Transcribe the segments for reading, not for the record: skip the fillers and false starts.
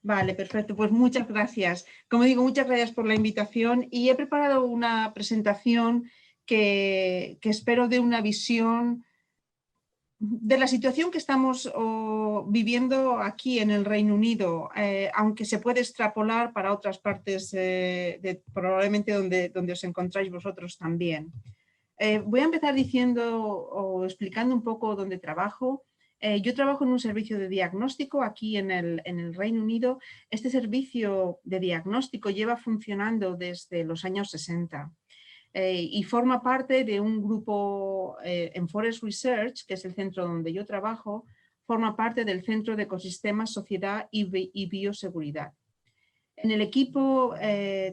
Vale, perfecto. Pues muchas gracias. Como digo, muchas gracias por la invitación y he preparado una presentación que espero dé una visión de la situación que estamos viviendo aquí en el Reino Unido, aunque se puede extrapolar para otras partes probablemente donde os encontráis vosotros también. Voy a empezar diciendo o explicando un poco dónde trabajo. Yo trabajo en un servicio de diagnóstico aquí en el Reino Unido. Este servicio de diagnóstico lleva funcionando desde los años 60 y forma parte de un grupo en Forest Research, que es el centro donde yo trabajo, forma parte del Centro de Ecosistemas, Sociedad y Bioseguridad. En el equipo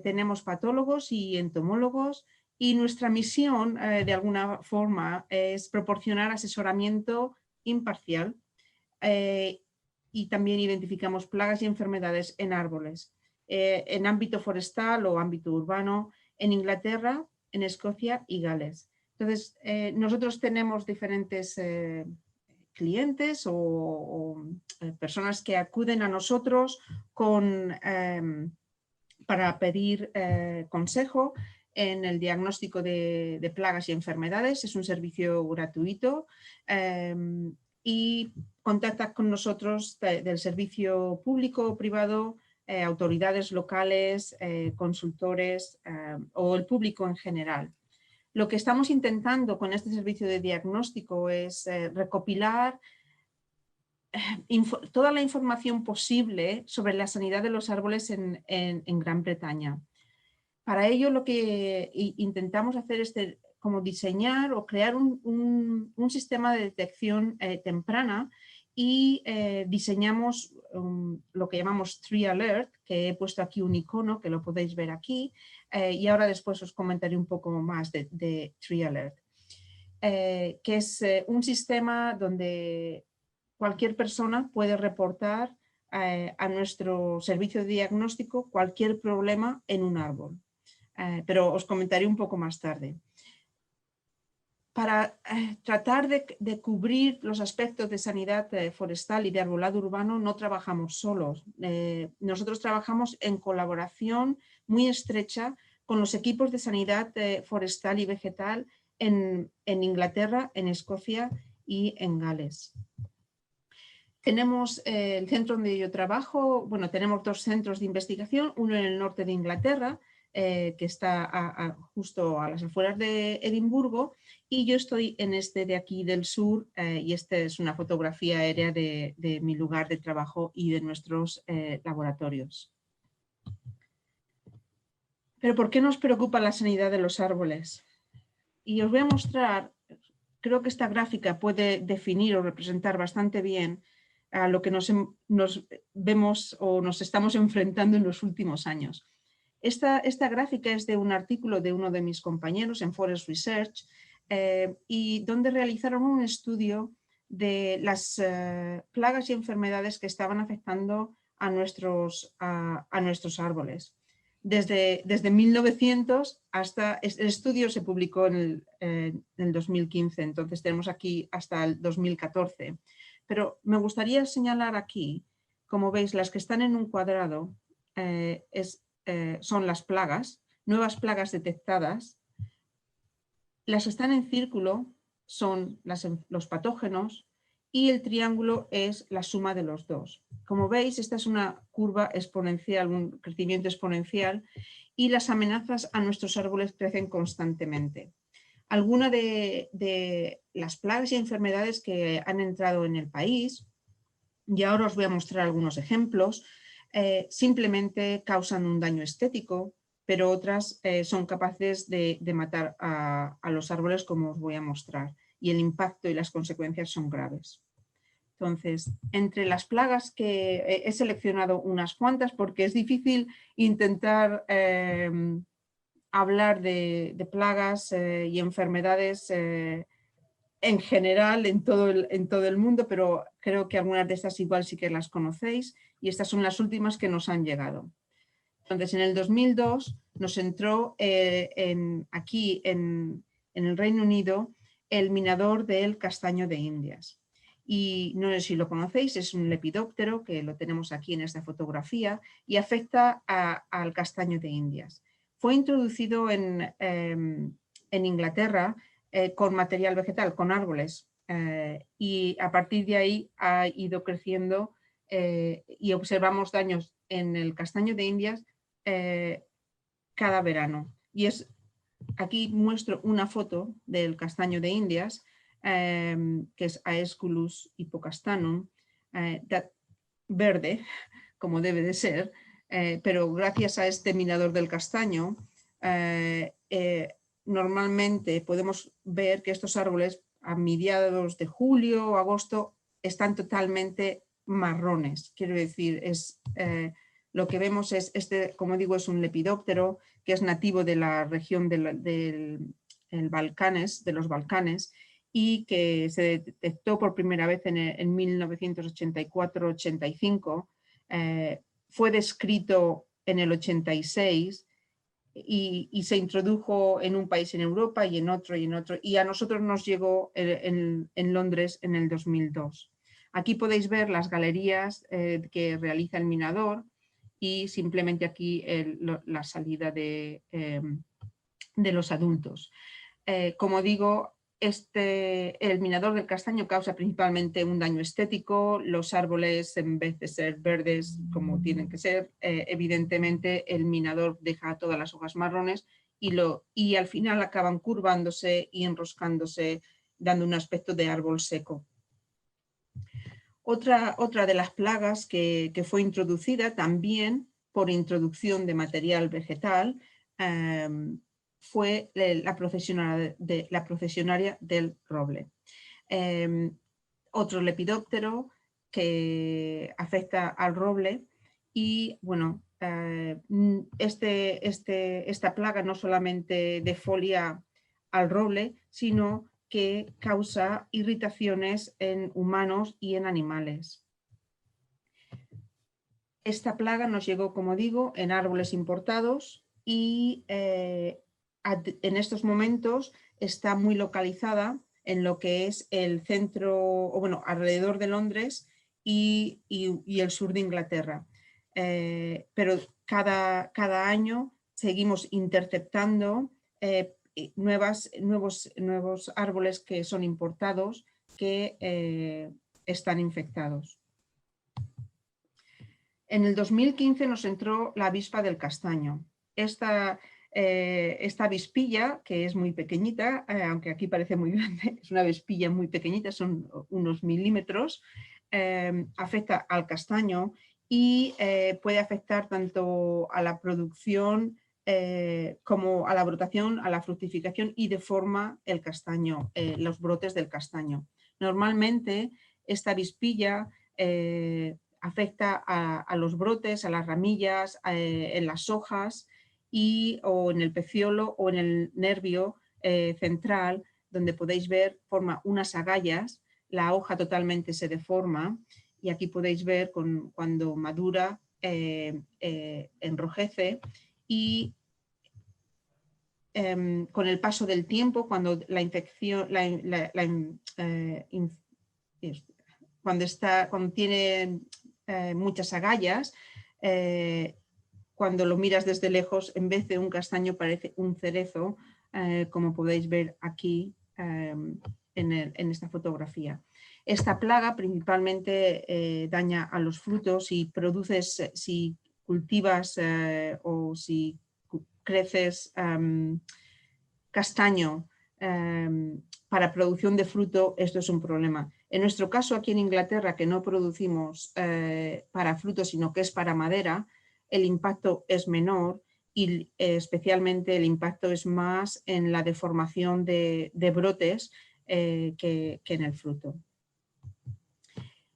tenemos patólogos y entomólogos y nuestra misión de alguna forma es proporcionar asesoramiento imparcial y también identificamos plagas y enfermedades en árboles en ámbito forestal o ámbito urbano en Inglaterra, en Escocia y Gales. Entonces, nosotros tenemos diferentes clientes o personas que acuden a nosotros para pedir consejo en el diagnóstico de plagas y enfermedades. Es un servicio gratuito y contacta con nosotros del servicio público o privado, autoridades locales, consultores o el público en general. Lo que estamos intentando con este servicio de diagnóstico es recopilar toda la información posible sobre la sanidad de los árboles en Gran Bretaña. Para ello lo que intentamos hacer es como diseñar o crear un sistema de detección temprana y diseñamos lo que llamamos Tree Alert, que he puesto aquí un icono que lo podéis ver aquí y ahora después os comentaré un poco más de Tree Alert, que es un sistema donde cualquier persona puede reportar a nuestro servicio de diagnóstico cualquier problema en un árbol. Pero os comentaré un poco más tarde. Para tratar de cubrir los aspectos de sanidad forestal y de arbolado urbano no trabajamos solos. Nosotros trabajamos en colaboración muy estrecha con los equipos de sanidad forestal y vegetal en Inglaterra, en Escocia y en Gales. Tenemos el centro donde yo trabajo, bueno, tenemos dos centros de investigación, uno en el norte de Inglaterra, que está justo a las afueras de Edimburgo, y yo estoy en este de aquí del sur, y esta es una fotografía aérea de mi lugar de trabajo y de nuestros laboratorios. Pero ¿por qué nos preocupa la sanidad de los árboles? Y os voy a mostrar, creo que esta gráfica puede definir o representar bastante bien a lo que nos vemos o nos estamos enfrentando en los últimos años. Esta gráfica es de un artículo de uno de mis compañeros en Forest Research y donde realizaron un estudio de las plagas y enfermedades que estaban afectando a nuestros árboles. Desde 1900 hasta, el estudio se publicó en el 2015, entonces tenemos aquí hasta el 2014. Pero me gustaría señalar aquí, como veis, las que están en un cuadrado son las plagas, nuevas plagas detectadas. Las que están en círculo son los patógenos y el triángulo es la suma de los dos. Como veis, esta es una curva exponencial, un crecimiento exponencial, y las amenazas a nuestros árboles crecen constantemente. Algunas de las plagas y enfermedades que han entrado en el país, y ahora os voy a mostrar algunos ejemplos, simplemente causan un daño estético, pero otras son capaces de matar a los árboles, como os voy a mostrar, y el impacto y las consecuencias son graves. Entonces, entre las plagas que he seleccionado unas cuantas porque es difícil intentar hablar de plagas y enfermedades en general en todo el mundo, pero creo que algunas de estas igual sí que las conocéis y estas son las últimas que nos han llegado. Entonces, en el 2002 nos entró aquí en el Reino Unido el minador del castaño de Indias. y no sé si lo conocéis, es un lepidóptero que lo tenemos aquí en esta fotografía y afecta al castaño de Indias. Fue introducido en Inglaterra con material vegetal, con árboles, y a partir de ahí ha ido creciendo y observamos daños en el castaño de Indias cada verano. Y aquí muestro una foto del castaño de Indias, que es Aesculus hippocastanum, verde, como debe de ser, pero gracias a este minador del castaño, normalmente podemos ver que estos árboles a mediados de julio o agosto están totalmente marrones. Quiero decir, lo que vemos es, como digo, es un lepidóptero que es nativo de la región de los Balcanes, y que se detectó por primera vez en 1984-85, fue descrito en el 86 y se introdujo en un país en Europa y en otro, y a nosotros nos llegó en Londres en el 2002. Aquí podéis ver las galerías que realiza el minador y simplemente aquí la salida de los adultos. Como digo, el minador del castaño causa principalmente un daño estético. Los árboles, en vez de ser verdes como tienen que ser, evidentemente el minador deja todas las hojas marrones y al final acaban curvándose y enroscándose, dando un aspecto de árbol seco. Otra de las plagas que fue introducida también por introducción de material vegetal fue la procesionaria del roble. Otro lepidóptero que afecta al roble y, bueno, esta plaga no solamente defolia al roble, sino que causa irritaciones en humanos y en animales. Esta plaga nos llegó, como digo, en árboles importados y en estos momentos está muy localizada en lo que es el centro, o bueno, alrededor de Londres y el sur de Inglaterra. Pero cada año seguimos interceptando nuevos árboles que son importados que están infectados. En el 2015 nos entró la avispa del castaño. Esta avispilla, que es muy pequeñita, aunque aquí parece muy grande, es una avispilla muy pequeñita, son unos milímetros, afecta al castaño y puede afectar tanto a la producción como a la brotación, a la fructificación, y deforma el castaño, los brotes del castaño. Normalmente esta avispilla afecta a los brotes, a las ramillas, en las hojas o en el peciolo o en el nervio central, donde podéis ver, forma unas agallas, la hoja totalmente se deforma y aquí podéis ver cuando madura enrojece, y con el paso del tiempo, cuando la infección, cuando tiene muchas agallas, cuando lo miras desde lejos, en vez de un castaño parece un cerezo, como podéis ver aquí en esta fotografía. Esta plaga principalmente daña a los frutos y produces, si cultivas o si creces castaño para producción de fruto, esto es un problema. En nuestro caso, aquí en Inglaterra, que no producimos para frutos, sino que es para madera, el impacto es menor y especialmente el impacto es más en la deformación de brotes que en el fruto.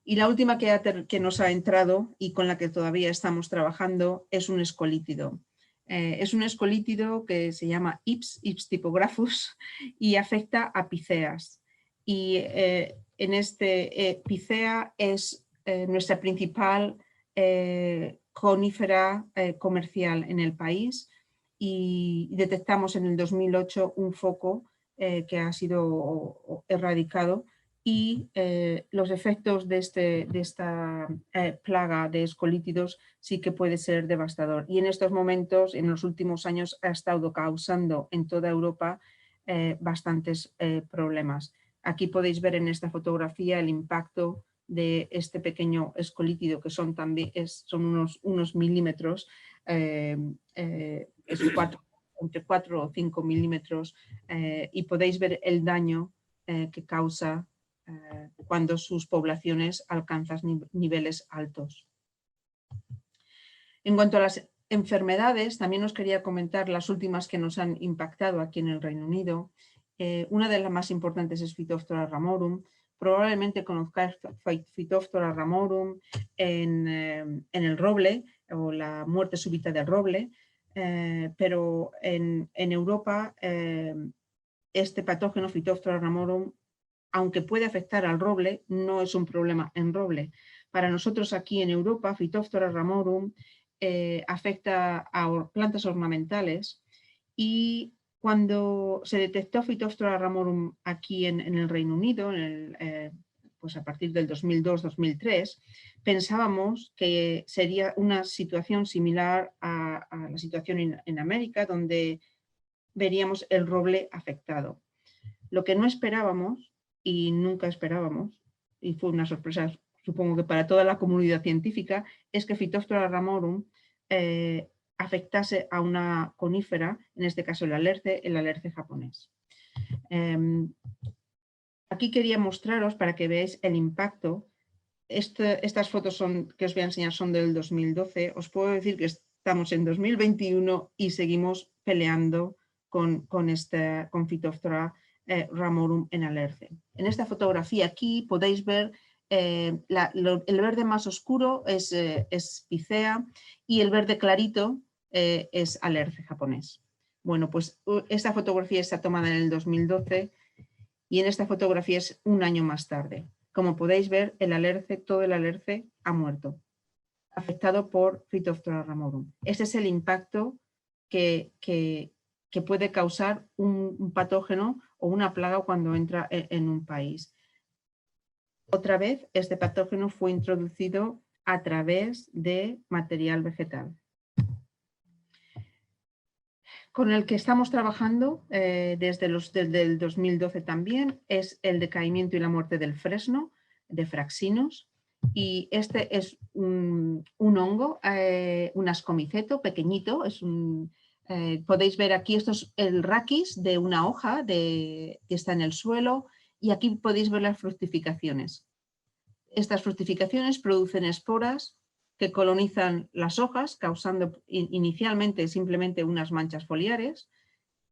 Y la última que nos ha entrado y con la que todavía estamos trabajando es un escolítido. Es un escolítido que se llama Ips typographus, y afecta a píceas. Y en pícea es nuestra principal conífera comercial en el país, y detectamos en el 2008 un foco que ha sido erradicado y los efectos de esta plaga de escolítidos sí que puede ser devastador. Y en estos momentos, en los últimos años, ha estado causando en toda Europa bastantes problemas. Aquí podéis ver en esta fotografía el impacto de este pequeño escolítido, que son, también, son unos milímetros, entre 4 o 5 milímetros, y podéis ver el daño que causa cuando sus poblaciones alcanzan niveles altos. En cuanto a las enfermedades, también os quería comentar las últimas que nos han impactado aquí en el Reino Unido. Una de las más importantes es Phytophthora ramorum. Probablemente conozcáis Phytophthora ramorum en el roble o la muerte súbita del roble, pero en Europa este patógeno Phytophthora ramorum, aunque puede afectar al roble, no es un problema en roble. Para nosotros aquí en Europa, Phytophthora ramorum afecta a plantas ornamentales, y cuando se detectó Phytophthora ramorum aquí en el Reino Unido, pues a partir del 2002-2003, pensábamos que sería una situación similar a la situación en América, donde veríamos el roble afectado. Lo que no esperábamos, y nunca esperábamos, y fue una sorpresa supongo que para toda la comunidad científica, es que Phytophthora ramorum afectase a una conífera, en este caso el alerce japonés. Aquí quería mostraros para que veáis el impacto. Estas fotos que os voy a enseñar son del 2012. Os puedo decir que estamos en 2021 y seguimos peleando con Phytophthora ramorum en alerce. En esta fotografía aquí podéis ver el verde más oscuro es Picea y el verde clarito es alerce japonés. Bueno, pues esta fotografía está tomada en el 2012 y en esta fotografía es un año más tarde. Como podéis ver, todo el alerce ha muerto, afectado por Phytophthora ramorum. Ese es el impacto que puede causar un patógeno o una plaga cuando entra en un país. Otra vez, este patógeno fue introducido a través de material vegetal. Con el que estamos trabajando desde el 2012 también es el decaimiento y la muerte del fresno, de Fraxinos, y este es un hongo, un ascomiceto pequeñito, podéis ver aquí, esto es el raquis de una hoja que está en el suelo, y aquí podéis ver las fructificaciones. Estas fructificaciones producen esporas que colonizan las hojas, causando inicialmente simplemente unas manchas foliares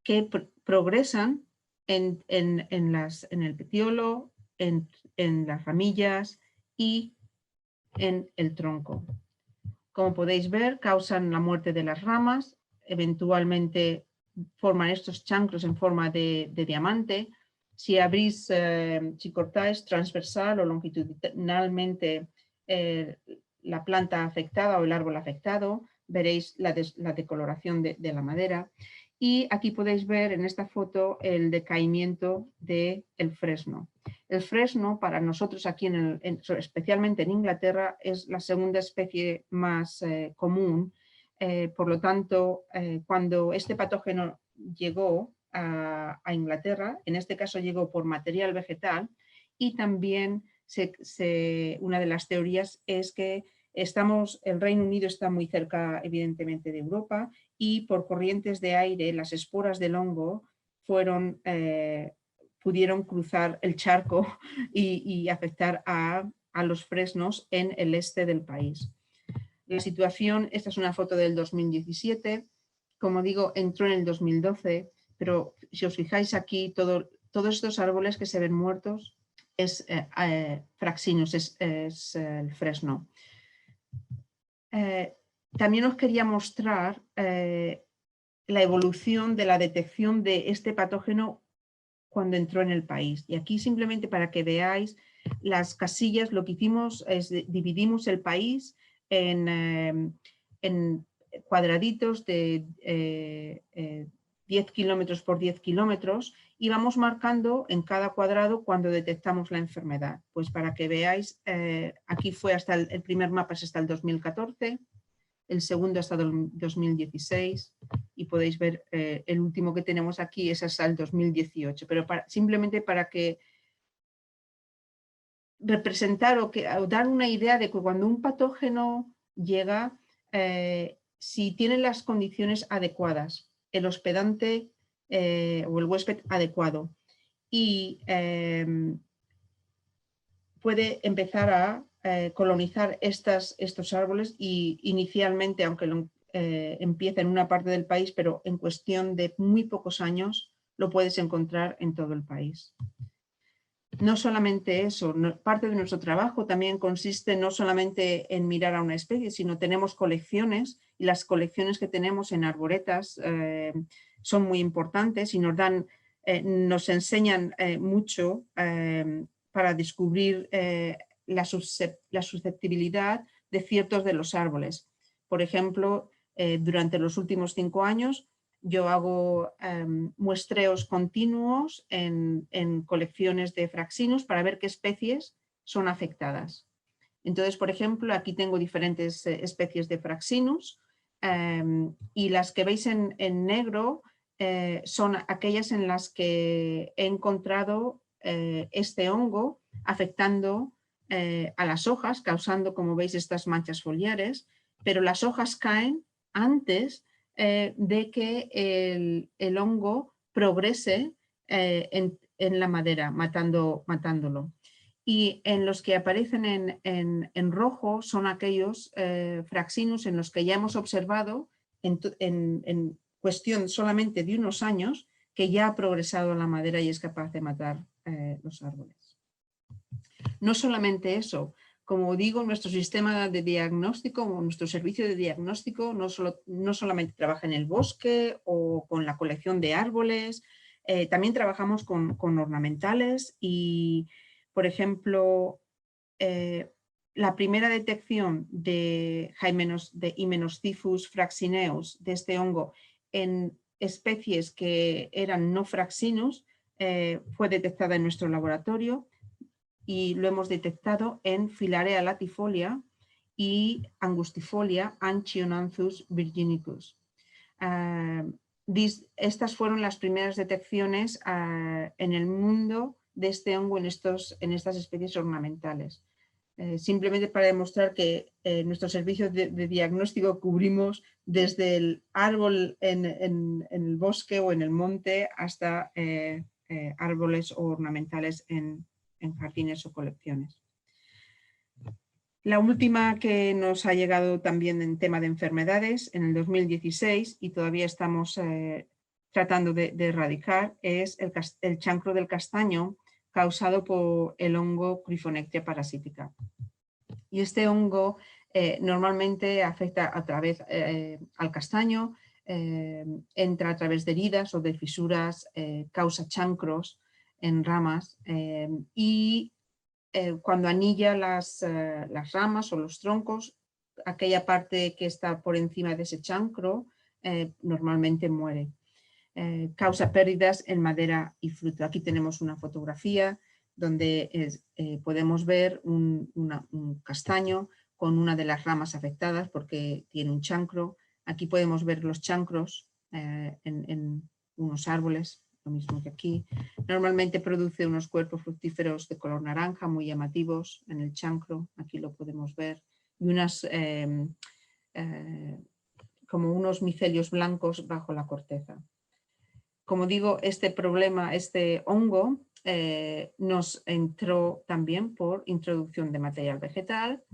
que progresan en el peciolo, en las ramillas y en el tronco. Como podéis ver, causan la muerte de las ramas, eventualmente forman estos chancros en forma de diamante. Si cortáis transversal o longitudinalmente la planta afectada o el árbol afectado, veréis la decoloración de la madera. Y aquí podéis ver en esta foto el decaimiento del fresno. El fresno para nosotros aquí, especialmente en Inglaterra, es la segunda especie más común. Por lo tanto, cuando este patógeno llegó a Inglaterra, en este caso llegó por material vegetal, y también una de las teorías es que el Reino Unido está muy cerca, evidentemente, de Europa, y por corrientes de aire las esporas del hongo pudieron cruzar el charco y afectar a los fresnos en el este del país. La situación, esta es una foto del 2017, como digo, entró en el 2012, pero si os fijáis aquí, todos estos árboles que se ven muertos es Fraxinus, es el fresno. También os quería mostrar la evolución de la detección de este patógeno cuando entró en el país. Y aquí simplemente para que veáis las casillas, lo que hicimos es dividimos el país en cuadraditos de 10 kilómetros por 10 kilómetros y vamos marcando en cada cuadrado cuando detectamos la enfermedad. Pues para que veáis, aquí fue hasta el primer mapa es hasta el 2014, el segundo hasta el 2016 y podéis ver el último que tenemos aquí es hasta el 2018, pero simplemente para que representar o dar una idea de que cuando un patógeno llega, si tienen las condiciones adecuadas, el hospedante o el huésped adecuado y puede empezar a colonizar estos árboles y inicialmente, aunque empieza en una parte del país, pero en cuestión de muy pocos años lo puedes encontrar en todo el país. No solamente eso, parte de nuestro trabajo también consiste no solamente en mirar a una especie, sino tenemos colecciones y las colecciones que tenemos en arboretas son muy importantes y nos enseñan mucho para descubrir la susceptibilidad de ciertos de los árboles. Por ejemplo, durante los últimos 5 años yo hago muestreos continuos en colecciones de Fraxinus para ver qué especies son afectadas. Entonces, por ejemplo, aquí tengo diferentes especies de Fraxinus y las que veis en negro son aquellas en las que he encontrado este hongo afectando a las hojas, causando, como veis, estas manchas foliares, pero las hojas caen antes de que el hongo progrese en la madera, matándolo. Y en los que aparecen en rojo son aquellos Fraxinus en los que ya hemos observado en cuestión solamente de unos años que ya ha progresado la madera y es capaz de matar los árboles. No solamente eso, como digo, nuestro sistema de diagnóstico, nuestro servicio de diagnóstico no solamente trabaja en el bosque o con la colección de árboles, también trabajamos con ornamentales y, por ejemplo, la primera detección de Hymenoscyphus fraxineus, de este hongo, en especies que eran no Fraxinus, fue detectada en nuestro laboratorio y lo hemos detectado en Filarea latifolia y Angustifolia anchionanthus virginicus. Estas fueron las primeras detecciones en el mundo de este hongo en estas especies ornamentales. Simplemente para demostrar que nuestro servicio de diagnóstico cubrimos desde el árbol en el bosque o en el monte hasta árboles ornamentales en jardines o colecciones. La última que nos ha llegado también en tema de enfermedades en el 2016 y todavía estamos tratando de erradicar es el chancro del castaño causado por el hongo Cryphonectria parasítica. Y este hongo normalmente afecta a través al castaño, entra a través de heridas o de fisuras, causa chancros en ramas y cuando anilla las ramas o los troncos, aquella parte que está por encima de ese chancro normalmente muere. Causa pérdidas en madera y fruto. Aquí tenemos una fotografía donde podemos ver un castaño con una de las ramas afectadas porque tiene un chancro. Aquí podemos ver los chancros en unos árboles, lo mismo que aquí. Normalmente produce unos cuerpos fructíferos de color naranja muy llamativos en el chancro, aquí lo podemos ver, y como unos micelios blancos bajo la corteza. Como digo, este problema, este hongo, nos entró también por introducción de material vegetal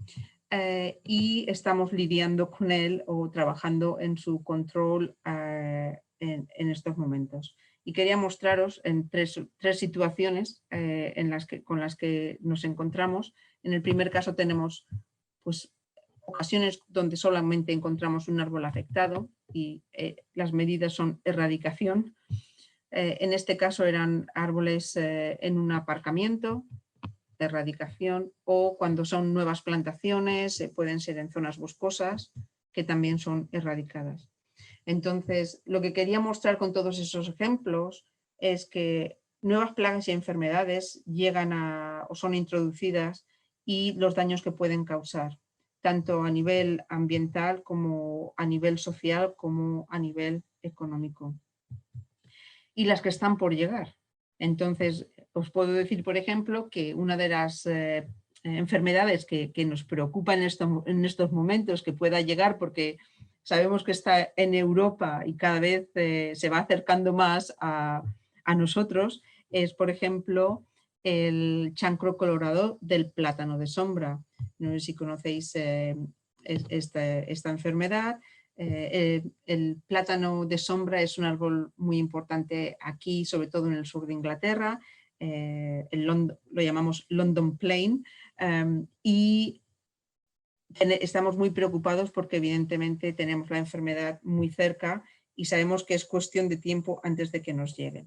y estamos lidiando con él o trabajando en su control en estos momentos. Y quería mostraros en tres situaciones con las que nos encontramos. En el primer caso tenemos pues, ocasiones donde solamente encontramos un árbol afectado y las medidas son erradicación. En este caso eran árboles en un aparcamiento, erradicación, o cuando son nuevas plantaciones, pueden ser en zonas boscosas, que también son erradicadas. Entonces, lo que quería mostrar con todos esos ejemplos es que nuevas plagas y enfermedades llegan o son introducidas y los daños que pueden causar, tanto a nivel ambiental como a nivel social como a nivel económico. Y las que están por llegar. Entonces, os puedo decir, por ejemplo, que una de las enfermedades que nos preocupa en estos momentos que pueda llegar, porque sabemos que está en Europa y cada vez se va acercando más a nosotros, es, por ejemplo, el chancro colorado del plátano de sombra. No sé si conocéis esta enfermedad. El plátano de sombra es un árbol muy importante aquí, sobre todo en el sur de Inglaterra. Lo llamamos London Plane, y estamos muy preocupados porque evidentemente tenemos la enfermedad muy cerca y sabemos que es cuestión de tiempo antes de que nos llegue.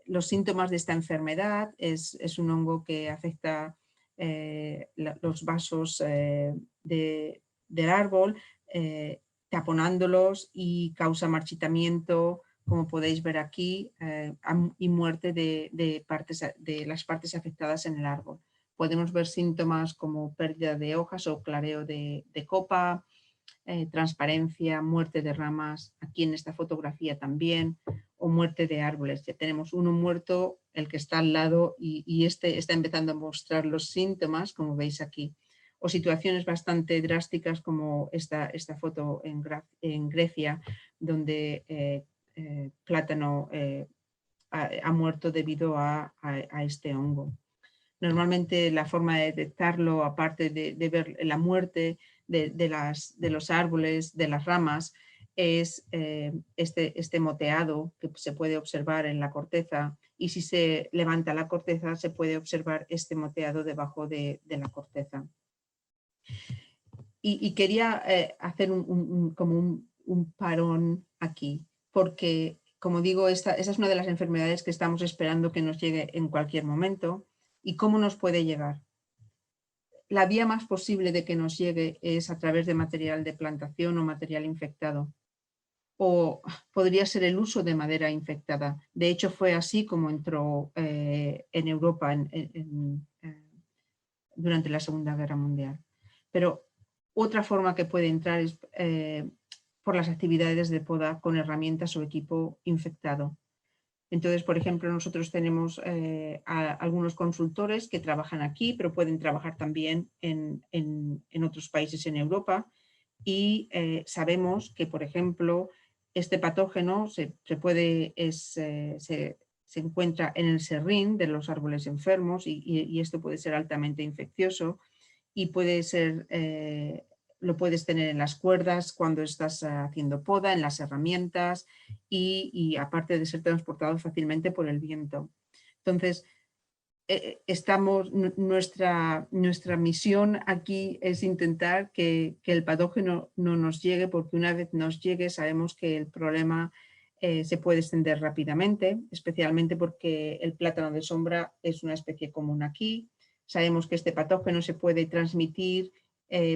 Los síntomas de esta enfermedad es un hongo que afecta los vasos del árbol, taponándolos, y causa marchitamiento, como podéis ver aquí, y muerte de las partes afectadas en el árbol. Podemos ver síntomas como pérdida de hojas o clareo de copa, transparencia, muerte de ramas, aquí en esta fotografía también, o muerte de árboles. Ya tenemos uno muerto, el que está al lado, y este está empezando a mostrar los síntomas, como veis aquí. O situaciones bastante drásticas como esta foto en Grecia, donde plátano ha muerto debido a este hongo. Normalmente la forma de detectarlo, aparte de ver la muerte de los árboles, de las ramas, es este moteado que se puede observar en la corteza, y si se levanta la corteza se puede observar este moteado debajo de la corteza. Y quería hacer como un parón aquí, porque, como digo, esa es una de las enfermedades que estamos esperando que nos llegue en cualquier momento. ¿Y cómo nos puede llegar? La vía más posible de que nos llegue es a través de material de plantación o material infectado. O podría ser el uso de madera infectada. De hecho, fue así como entró en Europa durante la Segunda Guerra Mundial. Pero otra forma que puede entrar es por las actividades de poda con herramientas o equipo infectado. Entonces, por ejemplo, nosotros tenemos algunos consultores que trabajan aquí, pero pueden trabajar también en otros países en Europa, y sabemos que, por ejemplo, este patógeno se encuentra en el serrín de los árboles enfermos, y esto puede ser altamente infeccioso, y puede ser, lo puedes tener en las cuerdas cuando estás haciendo poda, en las herramientas, y aparte de ser transportado fácilmente por el viento. Entonces, nuestra misión aquí es intentar que el patógeno no nos llegue, porque una vez nos llegue sabemos que el problema se puede extender rápidamente, especialmente porque el plátano de sombra es una especie común aquí. Sabemos que este patógeno se puede transmitir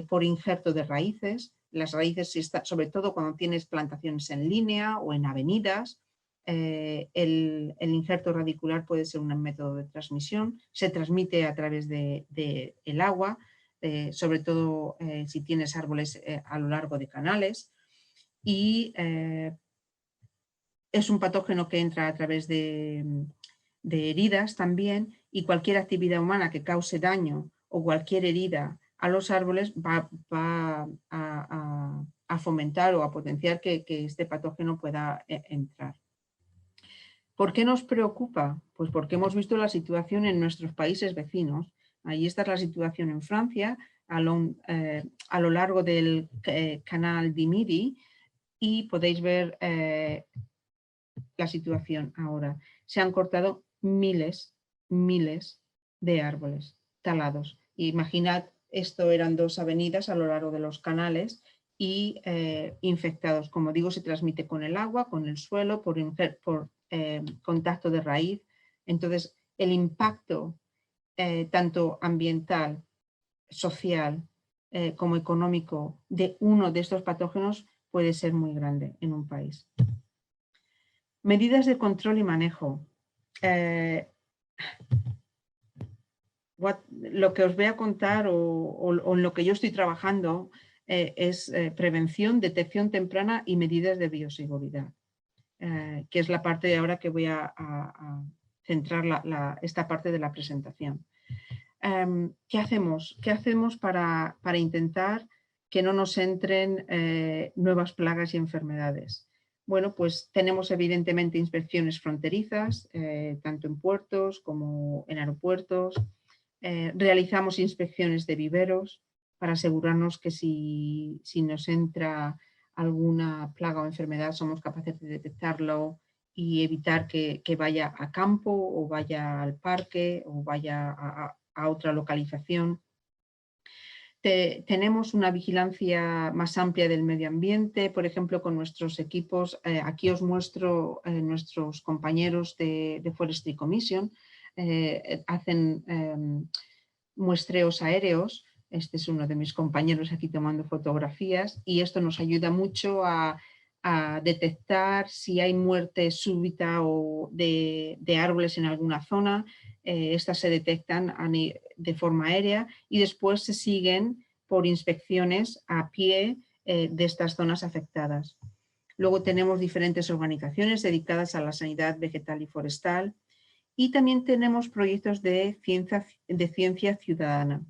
por injerto de raíces. Las raíces, sobre todo cuando tienes plantaciones en línea o en avenidas, el injerto radicular puede ser un método de transmisión. Se transmite a través del agua, sobre todo si tienes árboles a lo largo de canales, y es un patógeno que entra a través de heridas también, y cualquier actividad humana que cause daño o cualquier herida a los árboles va a fomentar o a potenciar que este patógeno pueda entrar. ¿Por qué nos preocupa? Pues porque hemos visto la situación en nuestros países vecinos. Ahí está la situación en Francia, a lo largo del canal di Midi, y podéis ver la situación ahora. Se han cortado miles de árboles talados. Imaginad, esto eran 2 avenidas a lo largo de los canales, y infectados. Como digo, se transmite con el agua, con el suelo, por contacto de raíz. Entonces, el impacto tanto ambiental, social como económico de uno de estos patógenos puede ser muy grande en un país. Medidas de control y manejo. Lo que os voy a contar o en lo que yo estoy trabajando es prevención, detección temprana y medidas de bioseguridad, que es la parte de ahora que voy a centrar esta parte de la presentación. ¿Qué hacemos? ¿Qué hacemos para intentar que no nos entren nuevas plagas y enfermedades? Bueno, pues tenemos evidentemente inspecciones fronterizas, tanto en puertos como en aeropuertos. Realizamos inspecciones de viveros para asegurarnos que si nos entra alguna plaga o enfermedad somos capaces de detectarlo y evitar que vaya a campo o vaya al parque o vaya a otra localización. Tenemos una vigilancia más amplia del medio ambiente, por ejemplo, con nuestros equipos. Aquí os muestro nuestros compañeros de Forestry Commission. Hacen muestreos aéreos. Este es uno de mis compañeros aquí tomando fotografías y esto nos ayuda mucho a detectar si hay muerte súbita o de árboles en alguna zona. Estas se detectan de forma aérea y después se siguen por inspecciones a pie de estas zonas afectadas. Luego tenemos diferentes organizaciones dedicadas a la sanidad vegetal y forestal y también tenemos proyectos de ciencia ciudadana.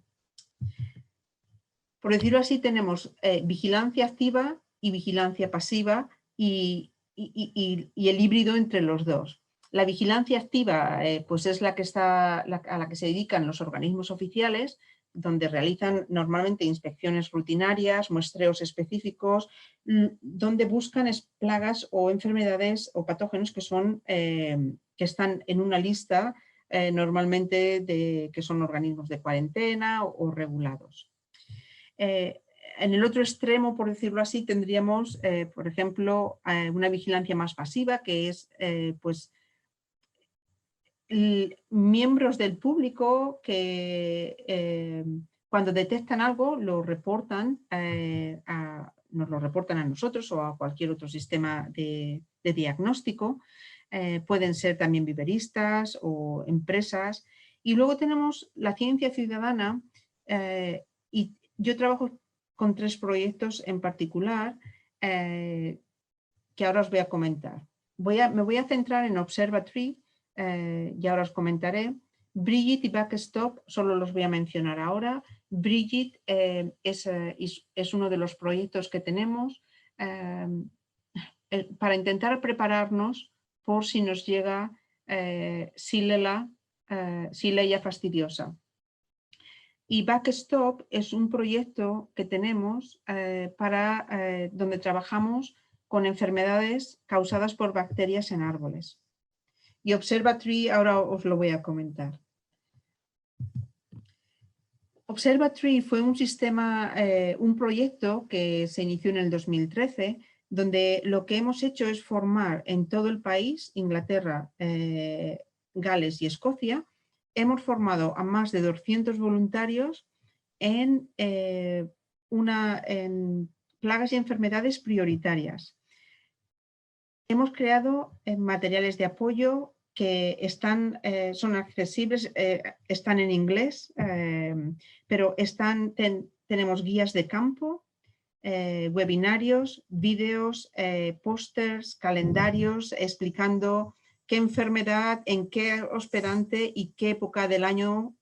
Por decirlo así, tenemos vigilancia activa y vigilancia pasiva y el híbrido entre los dos. La vigilancia activa pues es la que a la que se dedican los organismos oficiales, donde realizan normalmente inspecciones rutinarias, muestreos específicos, donde buscan plagas o enfermedades o patógenos que están en una lista normalmente que son organismos de cuarentena o regulados. En el otro extremo, por decirlo así, tendríamos, por ejemplo, una vigilancia más pasiva, que es pues, miembros del público que cuando detectan algo lo reportan, nos lo reportan a nosotros o a cualquier otro sistema de diagnóstico. Pueden ser también viveristas o empresas. Y luego tenemos la ciencia ciudadana y yo trabajo con 3 proyectos en particular que ahora os voy a comentar. Me voy a centrar en Observatory, y ahora os comentaré. Bridget y Backstop solo los voy a mencionar ahora. Bridget es uno de los proyectos que tenemos para intentar prepararnos por si nos llega Xylella fastidiosa. Y Backstop es un proyecto que tenemos donde trabajamos con enfermedades causadas por bacterias en árboles. Y Observatory ahora os lo voy a comentar. Observatory fue un proyecto que se inició en el 2013, donde lo que hemos hecho es formar en todo el país, Inglaterra, Gales y Escocia, hemos formado a más de 200 voluntarios en plagas y enfermedades prioritarias. Hemos creado materiales de apoyo que son accesibles, están en inglés, pero tenemos guías de campo, webinarios, vídeos, pósters, calendarios explicando qué enfermedad, en qué hospedante y qué época del año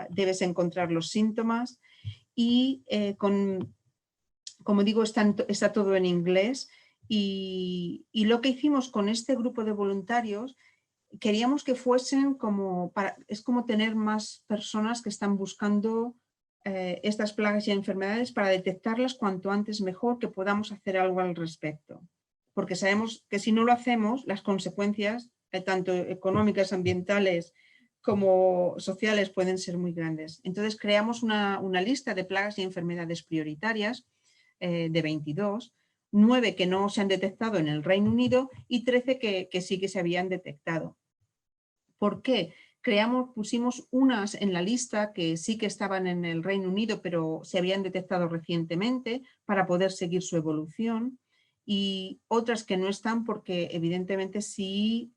debes encontrar los síntomas. Y como digo, está todo en inglés. Y lo que hicimos con este grupo de voluntarios, queríamos que fuesen es como tener más personas que están buscando estas plagas y enfermedades para detectarlas cuanto antes mejor, que podamos hacer algo al respecto. Porque sabemos que si no lo hacemos, las consecuencias, tanto económicas, ambientales como sociales, pueden ser muy grandes. Entonces creamos una lista de plagas y enfermedades prioritarias de 22, 9 que no se han detectado en el Reino Unido y 13 que sí que se habían detectado. ¿Por qué? Pusimos unas en la lista que sí que estaban en el Reino Unido, pero se habían detectado recientemente para poder seguir su evolución. y otras que no están porque evidentemente si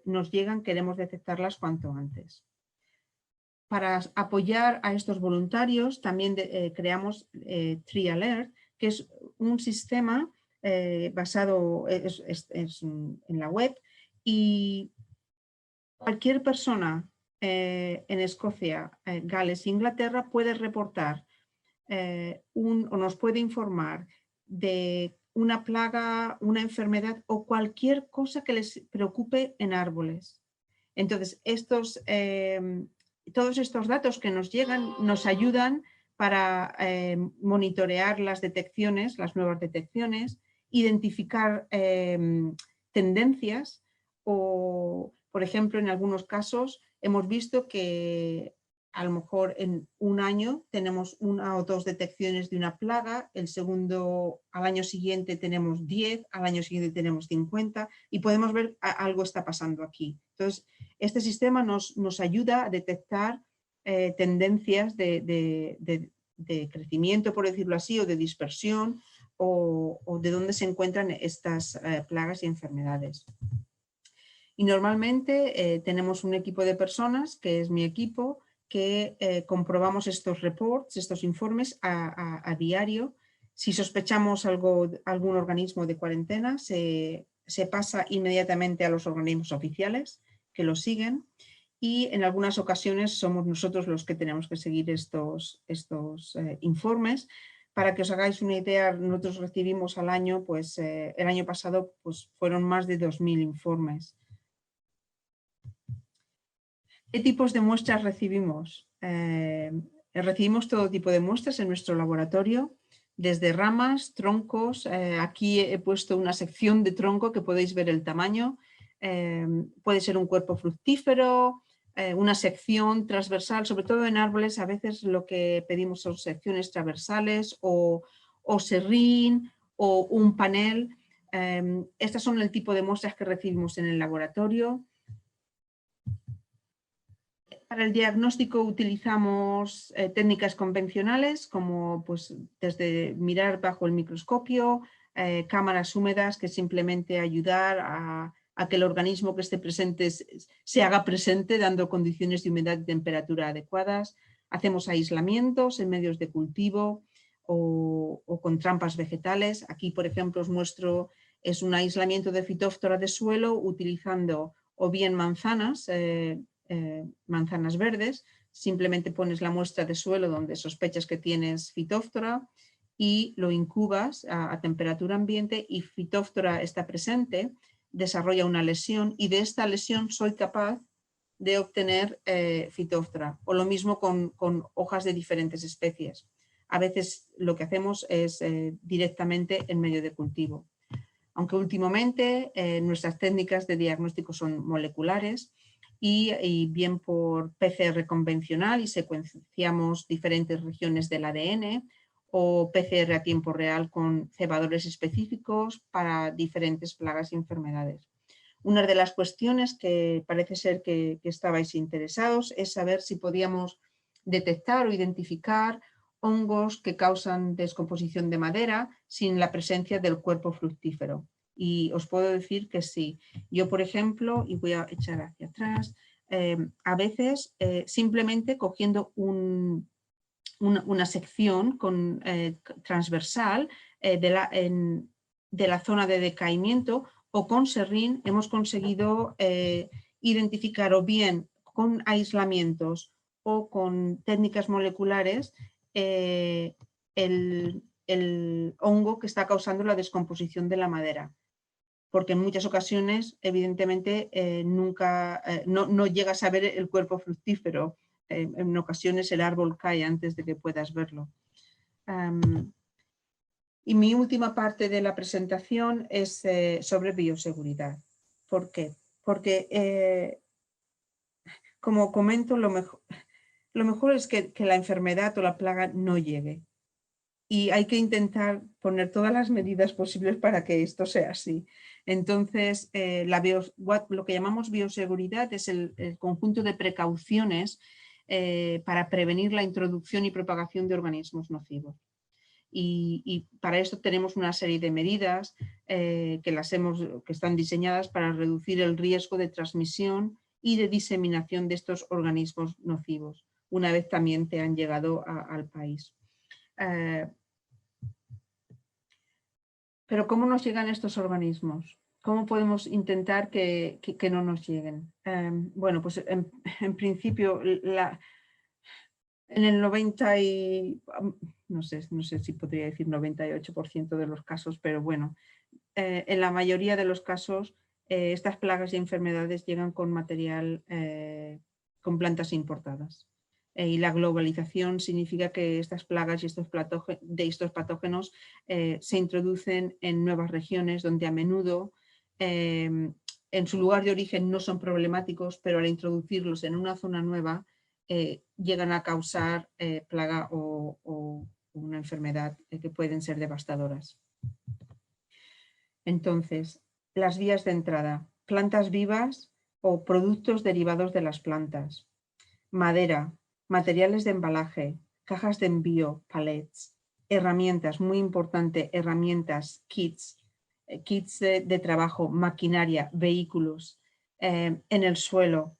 nos llegan queremos detectarlas cuanto antes. Para apoyar a estos voluntarios también creamos Tree Alert, que es un sistema basado en la web, y cualquier persona en Escocia, Gales e Inglaterra puede reportar o nos puede informar de una plaga, una enfermedad o cualquier cosa que les preocupe en árboles. Entonces, todos estos datos que nos llegan nos ayudan para monitorear las detecciones, las nuevas detecciones, identificar tendencias o, por ejemplo, en algunos casos hemos visto que a lo mejor en un año tenemos 1 o 2 detecciones de una plaga, al año siguiente tenemos 10, al año siguiente tenemos 50 y podemos ver algo está pasando aquí. Entonces, este sistema nos ayuda a detectar tendencias de crecimiento, por decirlo así, o de dispersión o de dónde se encuentran estas plagas y enfermedades. Y normalmente tenemos un equipo de personas, que es mi equipo, que comprobamos estos reports, estos informes a diario. Si sospechamos algún organismo de cuarentena, se pasa inmediatamente a los organismos oficiales que lo siguen, y en algunas ocasiones somos nosotros los que tenemos que seguir estos informes. Para que os hagáis una idea, nosotros recibimos al año, pues el año pasado pues, fueron más de 2000 informes. ¿Qué tipos de muestras recibimos? Recibimos todo tipo de muestras en nuestro laboratorio, desde ramas, troncos. Aquí he puesto una sección de tronco que podéis ver el tamaño. Puede ser un cuerpo fructífero, una sección transversal, sobre todo en árboles. A veces lo que pedimos son secciones transversales o serrín o un panel. Estas son el tipo de muestras que recibimos en el laboratorio. Para el diagnóstico utilizamos técnicas convencionales como pues, desde mirar bajo el microscopio, cámaras húmedas que simplemente ayudar a que el organismo que esté presente se haga presente dando condiciones de humedad y temperatura adecuadas. Hacemos aislamientos en medios de cultivo o con trampas vegetales. Aquí, por ejemplo, os muestro, es un aislamiento de Phytophthora de suelo utilizando o bien manzanas, manzanas verdes, simplemente pones la muestra de suelo donde sospechas que tienes Phytophthora y lo incubas a temperatura ambiente y Phytophthora está presente, desarrolla una lesión y de esta lesión soy capaz de obtener Phytophthora, o lo mismo con hojas de diferentes especies. A veces lo que hacemos es directamente en medio de cultivo. Aunque últimamente nuestras técnicas de diagnóstico son moleculares, y bien por PCR convencional y secuenciamos diferentes regiones del ADN, o PCR a tiempo real con cebadores específicos para diferentes plagas y enfermedades. Una de las cuestiones que parece ser que estabais interesados es saber si podíamos detectar o identificar hongos que causan descomposición de madera sin la presencia del cuerpo fructífero. Y os puedo decir que sí. Yo, por ejemplo, y voy a echar hacia atrás, a veces simplemente cogiendo una sección transversal de la zona de decaimiento o con serrín hemos conseguido identificar o bien con aislamientos o con técnicas moleculares el hongo que está causando la descomposición de la madera. Porque en muchas ocasiones, evidentemente, no llegas a ver el cuerpo fructífero. En ocasiones el árbol cae antes de que puedas verlo. Y mi última parte de la presentación es sobre bioseguridad. ¿Por qué? Porque, como comento, lo mejor es que la enfermedad o la plaga no llegue. Y hay que intentar poner todas las medidas posibles para que esto sea así. Entonces, lo que llamamos bioseguridad es el conjunto de precauciones para prevenir la introducción y propagación de organismos nocivos. Y para esto tenemos una serie de medidas que están diseñadas para reducir el riesgo de transmisión y de diseminación de estos organismos nocivos, una vez también te han llegado al país. Pero ¿cómo nos llegan estos organismos? ¿Cómo podemos intentar que no nos lleguen? Bueno, pues en principio, en el 90 y, no sé si podría decir 98% de los casos, pero bueno, en la mayoría de los casos estas plagas y enfermedades llegan con material, con plantas importadas. Y la globalización significa que estas plagas y estos patógenos se introducen en nuevas regiones donde a menudo en su lugar de origen no son problemáticos, pero al introducirlos en una zona nueva llegan a causar plaga o una enfermedad que pueden ser devastadoras. Entonces, las vías de entrada: plantas vivas o productos derivados de las plantas, madera, materiales de embalaje, cajas de envío, palets, herramientas, muy importante, herramientas, kits de trabajo, maquinaria, vehículos, en el suelo,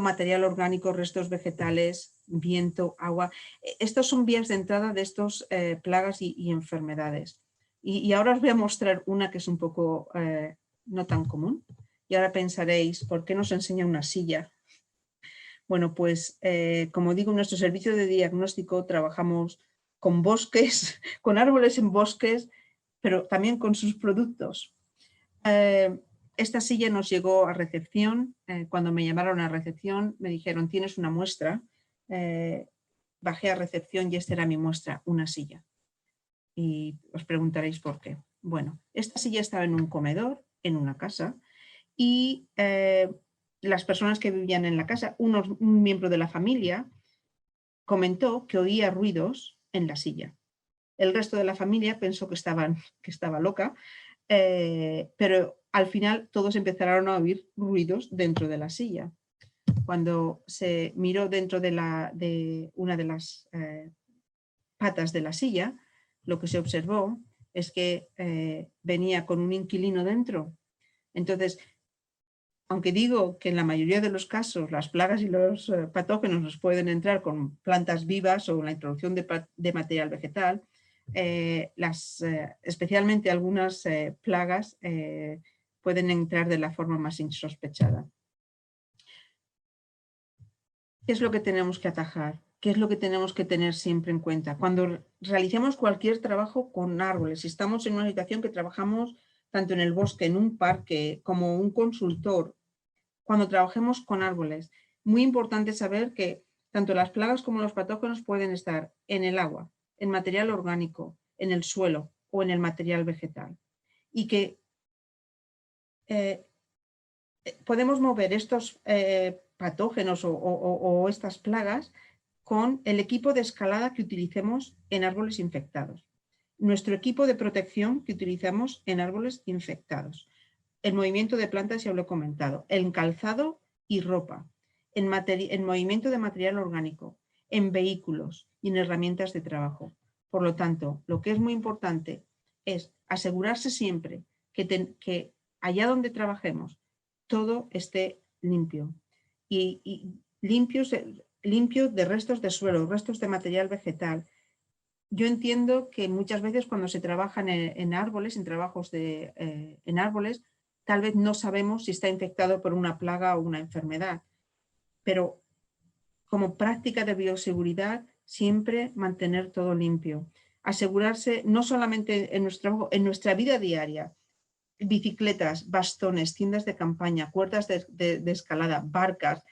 material orgánico, restos vegetales, viento, agua. Estos son vías de entrada de estos plagas y enfermedades. Y ahora os voy a mostrar una que es un poco no tan común. Y ahora pensaréis, ¿por qué nos enseña una silla? Bueno, pues como digo, en nuestro servicio de diagnóstico trabajamos con bosques, con árboles en bosques, pero también con sus productos. Esta silla nos llegó a recepción. Cuando me llamaron a recepción me dijeron, ¿tienes una muestra? Bajé a recepción y esta era mi muestra, una silla. Y os preguntaréis por qué. Bueno, esta silla estaba en un comedor, en una casa, y las personas que vivían en la casa, un miembro de la familia comentó que oía ruidos en la silla. El resto de la familia pensó que estaba loca, pero al final todos empezaron a oír ruidos dentro de la silla. Cuando se miró dentro de una de las patas de la silla, lo que se observó es que venía con un inquilino dentro. Entonces, aunque digo que en la mayoría de los casos las plagas y los patógenos nos pueden entrar con plantas vivas o la introducción de material vegetal, especialmente algunas plagas pueden entrar de la forma más insospechada. ¿Qué es lo que tenemos que atajar? ¿Qué es lo que tenemos que tener siempre en cuenta? Cuando realicemos cualquier trabajo con árboles, si estamos en una situación que trabajamos tanto en el bosque, en un parque, como un consultor, cuando trabajemos con árboles, muy importante saber que tanto las plagas como los patógenos pueden estar en el agua, en material orgánico, en el suelo o en el material vegetal. Y que podemos mover estos patógenos o estas plagas con el equipo de escalada que utilicemos en árboles infectados, nuestro equipo de protección que utilizamos en árboles infectados, el movimiento de plantas ya lo he comentado, el calzado y ropa, en movimiento de material orgánico, en vehículos y en herramientas de trabajo. Por lo tanto, lo que es muy importante es asegurarse siempre que allá donde trabajemos todo esté limpio y limpio de restos de suelo, restos de material vegetal. Yo entiendo que muchas veces cuando se trabaja en árboles, en árboles, tal vez no sabemos si está infectado por una plaga o una enfermedad, pero como práctica de bioseguridad, siempre mantener todo limpio. Asegurarse no solamente en nuestra vida diaria, bicicletas, bastones, tiendas de campaña, cuerdas de escalada, barcas,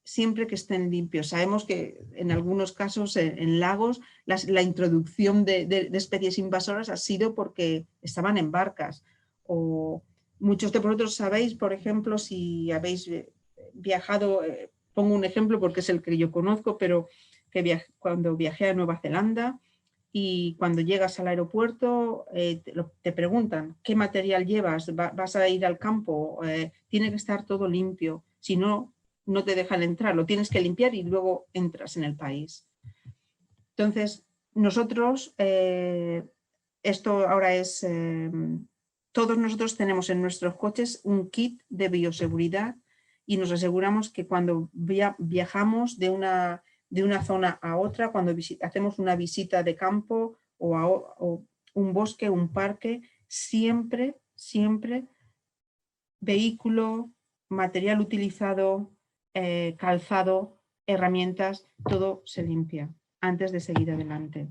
siempre que estén limpios. Sabemos que en algunos casos en lagos la introducción de especies invasoras ha sido porque estaban en barcas. O muchos de vosotros sabéis, por ejemplo, si habéis viajado, pongo un ejemplo porque es el que yo conozco, pero que cuando viajé a Nueva Zelanda y cuando llegas al aeropuerto te preguntan qué material llevas, vas a ir al campo, tiene que estar todo limpio, si no, no te dejan entrar, lo tienes que limpiar y luego entras en el país. Entonces, nosotros esto ahora es, todos nosotros tenemos en nuestros coches un kit de bioseguridad y nos aseguramos que cuando viajamos de una zona a otra, cuando hacemos una visita de campo o un bosque, un parque, siempre vehículo, material utilizado, calzado, herramientas, todo se limpia antes de seguir adelante.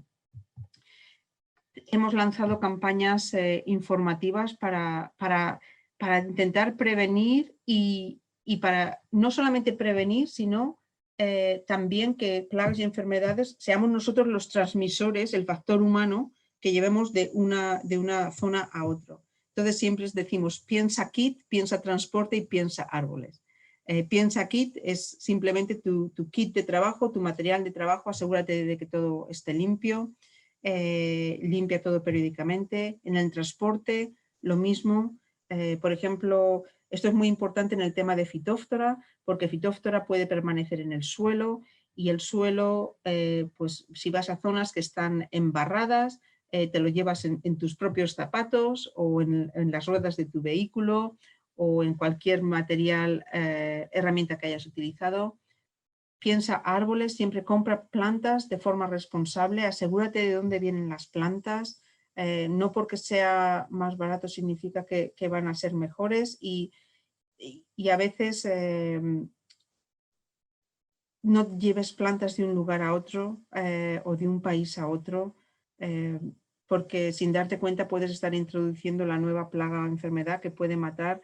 Hemos lanzado campañas informativas para intentar prevenir y para no solamente prevenir, sino también que plagas y enfermedades seamos nosotros los transmisores, el factor humano que llevemos de una zona a otra. Entonces siempre decimos piensa kit, piensa transporte y piensa árboles. Piensa kit es simplemente tu kit de trabajo, tu material de trabajo, asegúrate de que todo esté limpio. Limpia todo periódicamente. En el transporte, lo mismo. Por ejemplo, esto es muy importante en el tema de Phytophthora, porque Phytophthora puede permanecer en el suelo y el suelo, pues si vas a zonas que están embarradas, te lo llevas en tus propios zapatos o en las ruedas de tu vehículo o en cualquier material, herramienta que hayas utilizado. Piensa árboles, siempre compra plantas de forma responsable, asegúrate de dónde vienen las plantas, no porque sea más barato significa que van a ser mejores y a veces no lleves plantas de un lugar a otro o de un país a otro, porque sin darte cuenta puedes estar introduciendo la nueva plaga o enfermedad que puede matar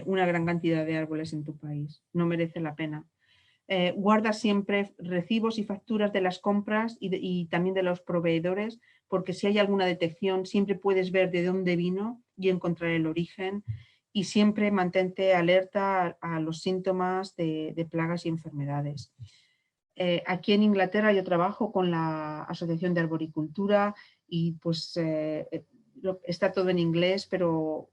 una gran cantidad de árboles en tu país. No merece la pena. Guarda siempre recibos y facturas de las compras y también de los proveedores, porque si hay alguna detección siempre puedes ver de dónde vino y encontrar el origen, y siempre mantente alerta a los síntomas de plagas y enfermedades. Aquí en Inglaterra yo trabajo con la Asociación de Arboricultura y pues está todo en inglés, pero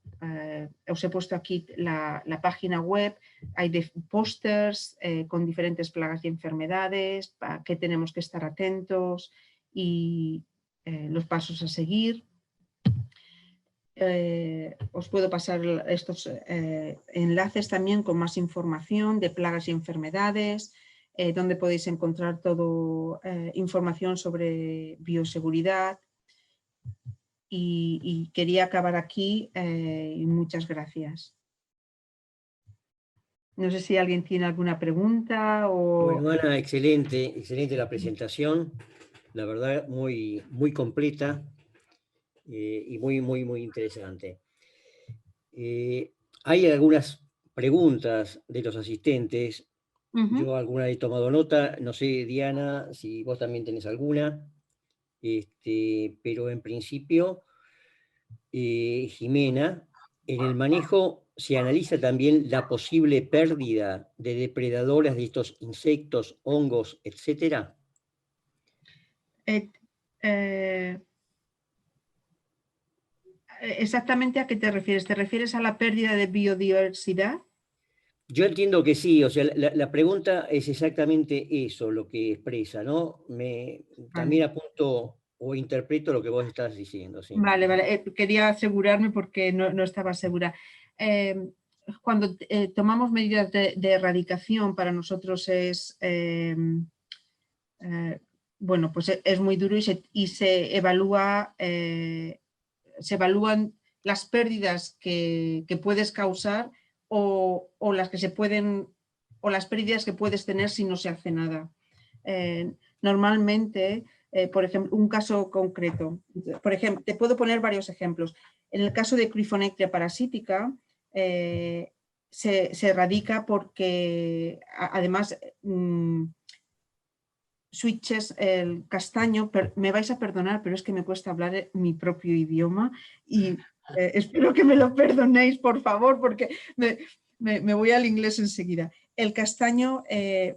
os he puesto aquí la página web. Hay pósters con diferentes plagas y enfermedades, a qué tenemos que estar atentos y los pasos a seguir. Os puedo pasar estos enlaces también con más información de plagas y enfermedades, donde podéis encontrar todo información sobre bioseguridad. Y quería acabar aquí y muchas gracias. No sé si alguien tiene alguna pregunta o... Bueno, Ana, excelente la presentación, la verdad muy completa y muy interesante. Hay algunas preguntas de los asistentes, yo alguna he tomado nota, no sé, Diana, si vos también tenés alguna, pero en principio, Jimena, en el manejo se analiza también la posible pérdida de depredadores de estos insectos, hongos, etcétera. ¿Exactamente a qué te refieres? ¿Te refieres a la pérdida de biodiversidad? Yo entiendo que sí, o sea, la pregunta es exactamente eso, lo que expresa, ¿no? También apunto o interpreto lo que vos estás diciendo, sí. Vale. Quería asegurarme porque no estaba segura. Cuando tomamos medidas de erradicación, para nosotros es, bueno, pues es muy duro y se evalúan las pérdidas que puedes causar o las que se pueden, o las pérdidas que puedes tener si no se hace nada. Normalmente, por ejemplo, un caso concreto, por ejemplo, te puedo poner varios ejemplos. En el caso de Cryphonectria parasítica, se erradica porque además switches, el castaño, me vais a perdonar, pero es que me cuesta hablar mi propio idioma y espero que me lo perdonéis, por favor, porque me voy al inglés enseguida. El castaño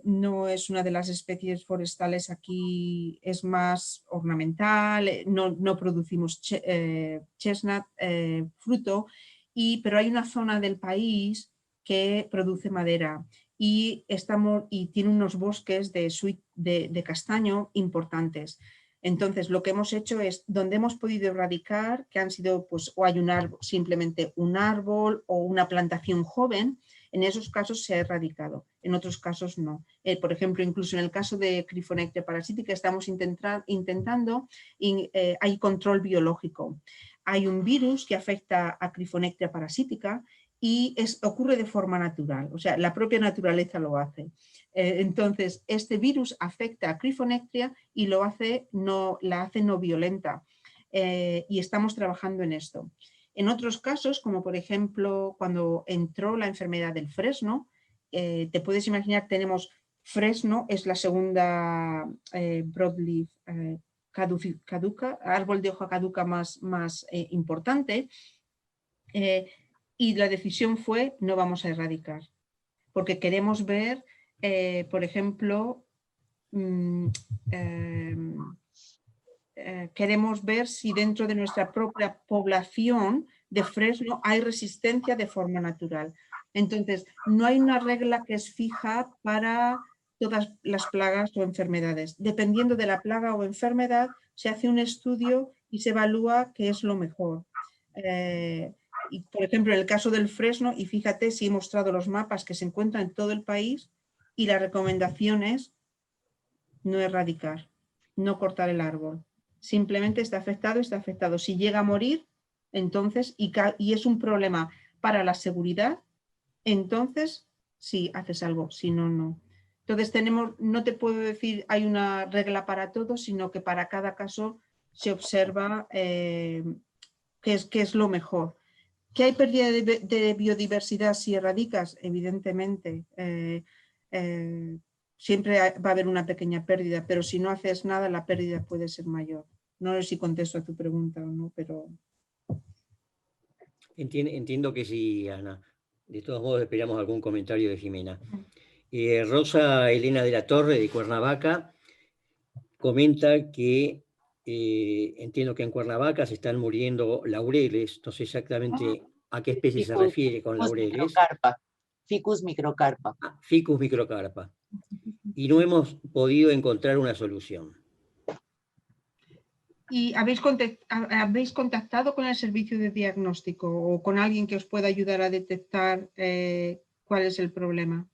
no es una de las especies forestales aquí, es más ornamental, no producimos chestnut, fruto, pero hay una zona del país que produce madera y tiene unos bosques de castaño importantes. Entonces, lo que hemos hecho es, donde hemos podido erradicar, que han sido, pues, o hay un árbol, simplemente un árbol o una plantación joven, en esos casos se ha erradicado, en otros casos no. Por ejemplo, incluso en el caso de Cryphonectria parasitica estamos intentando, hay control biológico. Hay un virus que afecta a Cryphonectria parasitica y ocurre de forma natural, o sea, la propia naturaleza lo hace. Entonces, este virus afecta a Cryphonectria y la hace no violenta, y estamos trabajando en esto. En otros casos, como por ejemplo cuando entró la enfermedad del fresno, te puedes imaginar, tenemos fresno, es la segunda broadleaf caduca, árbol de hoja caduca más importante, y la decisión fue no vamos a erradicar, porque queremos ver, por ejemplo, queremos ver si dentro de nuestra propia población de fresno hay resistencia de forma natural. Entonces, no hay una regla que es fija para todas las plagas o enfermedades. Dependiendo de la plaga o enfermedad, se hace un estudio y se evalúa qué es lo mejor. Y, por ejemplo, en el caso del fresno, y fíjate si he mostrado los mapas que se encuentran en todo el país, y la recomendación es no erradicar, no cortar el árbol. Simplemente está afectado, está afectado. Si llega a morir, entonces, y es un problema para la seguridad, entonces sí haces algo, si no, no. Entonces no te puedo decir hay una regla para todo, sino que para cada caso se observa qué es lo mejor. ¿Que hay pérdida de biodiversidad si erradicas? Evidentemente. Siempre va a haber una pequeña pérdida, pero si no haces nada, la pérdida puede ser mayor. No sé si contesto a tu pregunta o no, pero... Entiendo que sí, Ana. De todos modos, esperamos algún comentario de Jimena. Rosa Elena de la Torre, de Cuernavaca, comenta que entiendo que en Cuernavaca se están muriendo laureles. No sé exactamente a qué especie se refiere con laureles. Ficus microcarpa. Ficus microcarpa. Y no hemos podido encontrar una solución. ¿Y habéis contactado con el servicio de diagnóstico o con alguien que os pueda ayudar a detectar cuál es el problema?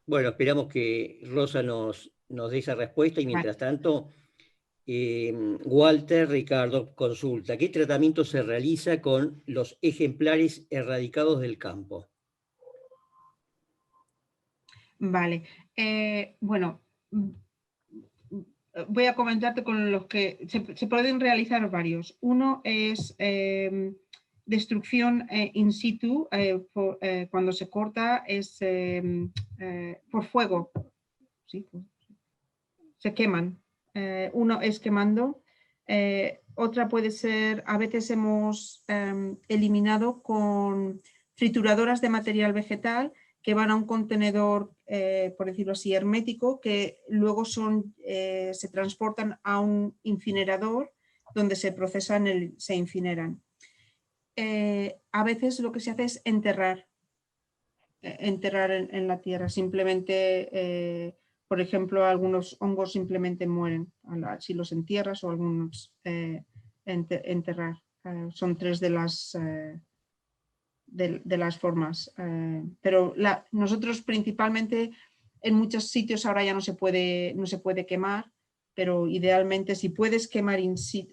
Bueno, esperamos que Rosa nos dé esa respuesta y mientras tanto, Walter Ricardo consulta, ¿qué tratamiento se realiza con los ejemplares erradicados del campo? Vale, bueno, voy a comentarte con los que se pueden realizar varios. Uno es destrucción in situ, cuando se corta es por fuego, ¿sí? Se queman. Uno es quemando, otra puede ser, a veces hemos eliminado con trituradoras de material vegetal que van a un contenedor, por decirlo así, hermético, que luego se transportan a un incinerador donde se procesan, se incineran. A veces lo que se hace es enterrar en la tierra, simplemente, por ejemplo, algunos hongos simplemente mueren si los entierras, o algunos enterrar. Son tres de las formas, pero nosotros principalmente en muchos sitios ahora ya no se puede quemar, pero idealmente si puedes quemar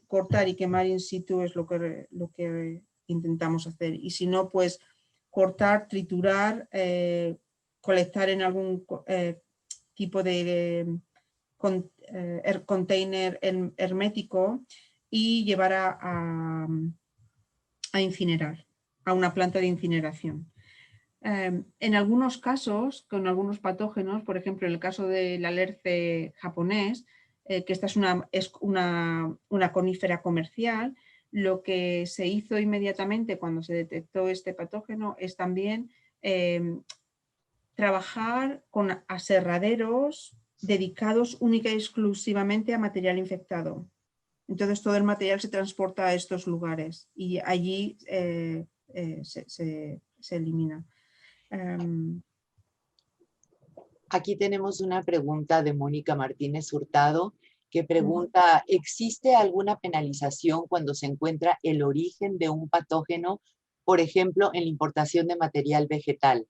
cortar y quemar in situ es lo que intentamos hacer, y si no, pues cortar, triturar, colectar en algún tipo de container hermético y llevar a incinerar, a una planta de incineración. En algunos casos, con algunos patógenos, por ejemplo, en el caso del alerce japonés, que esta es una conífera comercial, lo que se hizo inmediatamente cuando se detectó este patógeno es también trabajar con aserraderos dedicados única y exclusivamente a material infectado. Entonces todo el material se transporta a estos lugares y allí se elimina. Aquí tenemos una pregunta de Mónica Martínez Hurtado que pregunta, ¿existe alguna penalización cuando se encuentra el origen de un patógeno, por ejemplo, en la importación de material vegetal?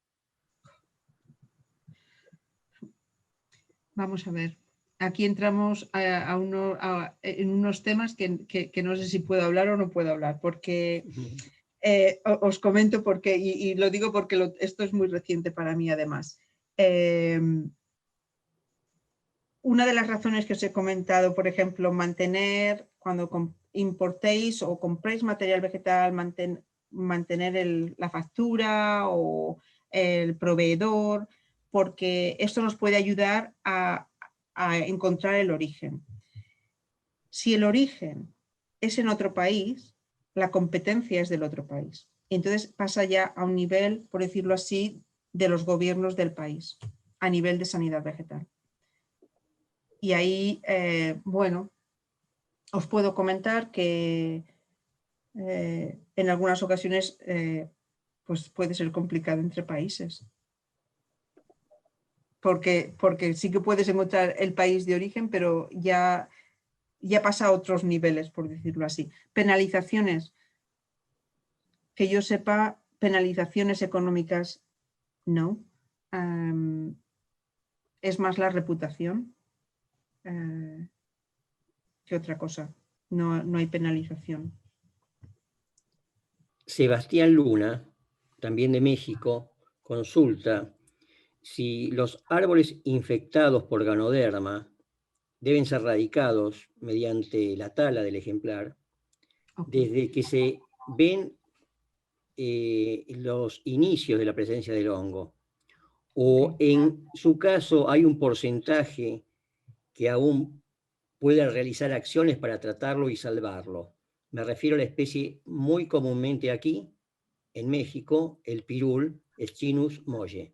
Vamos a ver. Aquí entramos en unos temas que no sé si puedo hablar o no puedo hablar, porque os comento porque, y lo digo porque esto es muy reciente para mí además. Una de las razones que os he comentado, por ejemplo, mantener, cuando importéis o compréis material vegetal, mantener la factura o el proveedor, porque esto nos puede ayudar a encontrar el origen. Si el origen es en otro país, la competencia es del otro país. Entonces pasa ya a un nivel, por decirlo así, de los gobiernos del país, a nivel de sanidad vegetal. Y ahí, bueno, os puedo comentar que en algunas ocasiones pues puede ser complicado entre países. Porque sí que puedes encontrar el país de origen, pero ya pasa a otros niveles, por decirlo así. Penalizaciones. Que yo sepa, penalizaciones económicas no. Es más la reputación que otra cosa. No hay penalización. Sebastián Luna, también de México, consulta si los árboles infectados por ganoderma deben ser radicados mediante la tala del ejemplar, desde que se ven los inicios de la presencia del hongo. O en su caso hay un porcentaje que aún puede realizar acciones para tratarlo y salvarlo. Me refiero a la especie muy comúnmente aquí, en México, el pirul, Eschinus molle.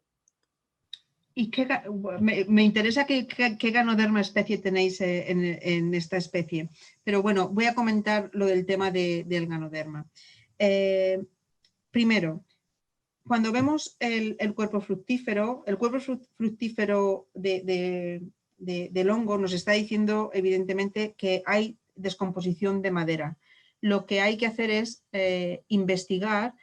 ¿Y me interesa qué ganoderma especie tenéis en esta especie? Pero bueno, voy a comentar lo del tema del ganoderma. Primero, cuando vemos el cuerpo fructífero del hongo nos está diciendo evidentemente que hay descomposición de madera. Lo que hay que hacer es investigar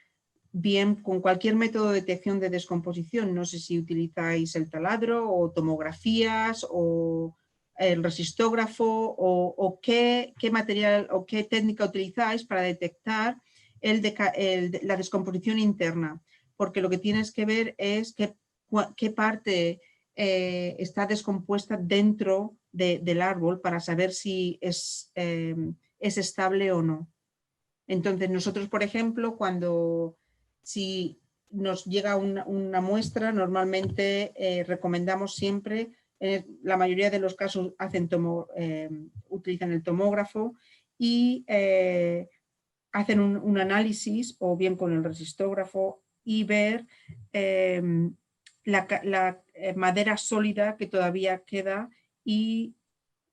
bien con cualquier método de detección de descomposición. No sé si utilizáis el taladro o tomografías o el resistógrafo o qué material o qué técnica utilizáis para detectar la descomposición interna. Porque lo que tienes que ver es qué parte está descompuesta dentro del árbol para saber si es estable o no. Entonces nosotros, por ejemplo, si nos llega una muestra, normalmente recomendamos siempre, la mayoría de los casos utilizan el tomógrafo y hacen un análisis o bien con el resistógrafo y ver la madera sólida que todavía queda y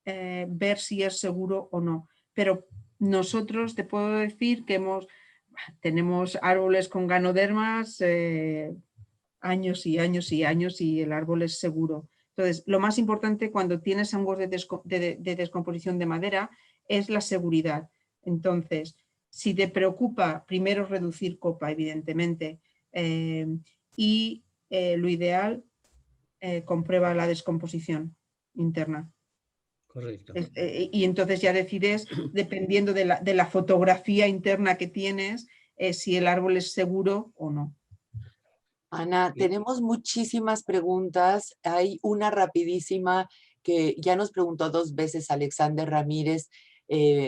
ver si es seguro o no. Pero nosotros te puedo decir que tenemos árboles con ganodermas años y años y años y el árbol es seguro. Entonces, lo más importante cuando tienes hongos de descomposición de madera es la seguridad. Entonces, si te preocupa, primero reducir copa, evidentemente, y lo ideal, comprueba la descomposición interna. Correcto. Y entonces ya decides, dependiendo de la fotografía interna que tienes, si el árbol es seguro o no. Ana, tenemos muchísimas preguntas. Hay una rapidísima que ya nos preguntó 2 veces Alexander Ramírez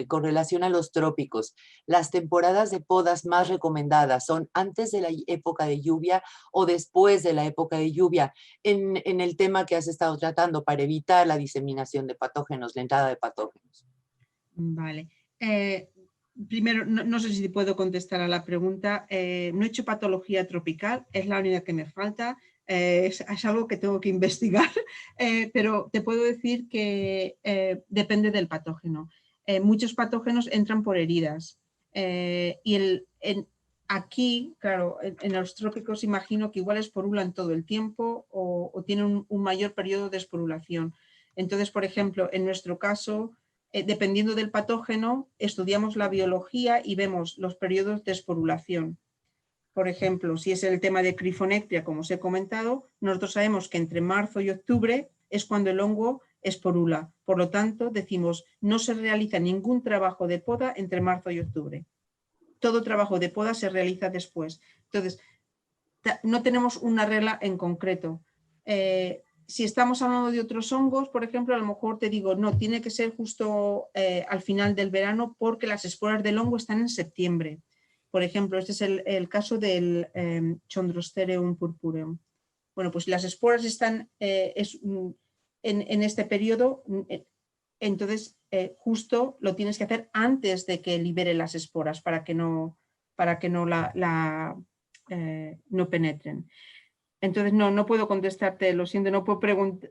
con relación a los trópicos. Las temporadas de podas más recomendadas son antes de la época de lluvia o después de la época de lluvia en el tema que has estado tratando para evitar la diseminación de patógenos, la entrada de patógenos. Vale. Primero, no sé si puedo contestar a la pregunta. No he hecho patología tropical, es la única que me falta. Es algo que tengo que investigar, pero te puedo decir que depende del patógeno. Muchos patógenos entran por heridas aquí, claro, en los trópicos imagino que igual esporulan todo el tiempo o tienen un mayor periodo de esporulación. Entonces, por ejemplo, en nuestro caso, dependiendo del patógeno, estudiamos la biología y vemos los periodos de esporulación. Por ejemplo, si es el tema de Cryphonectria, como os he comentado, nosotros sabemos que entre marzo y octubre es cuando el hongo esporula. Por lo tanto, decimos, no se realiza ningún trabajo de poda entre marzo y octubre. Todo trabajo de poda se realiza después. Entonces, no tenemos una regla en concreto. Si estamos hablando de otros hongos, por ejemplo, a lo mejor te digo, no, tiene que ser justo al final del verano porque las esporas del hongo están en septiembre. Por ejemplo, este es el caso del Chondrostereum purpureum. Bueno, pues las esporas están en este periodo, entonces justo lo tienes que hacer antes de que libere las esporas para que no no penetren. Entonces no puedo contestarte, lo siento, no puedo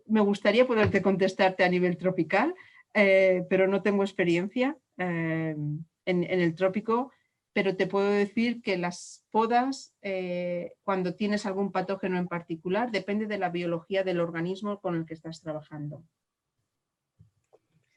me gustaría poderte contestarte a nivel tropical, pero no tengo experiencia en el trópico, pero te puedo decir que las podas, cuando tienes algún patógeno en particular, depende de la biología del organismo con el que estás trabajando.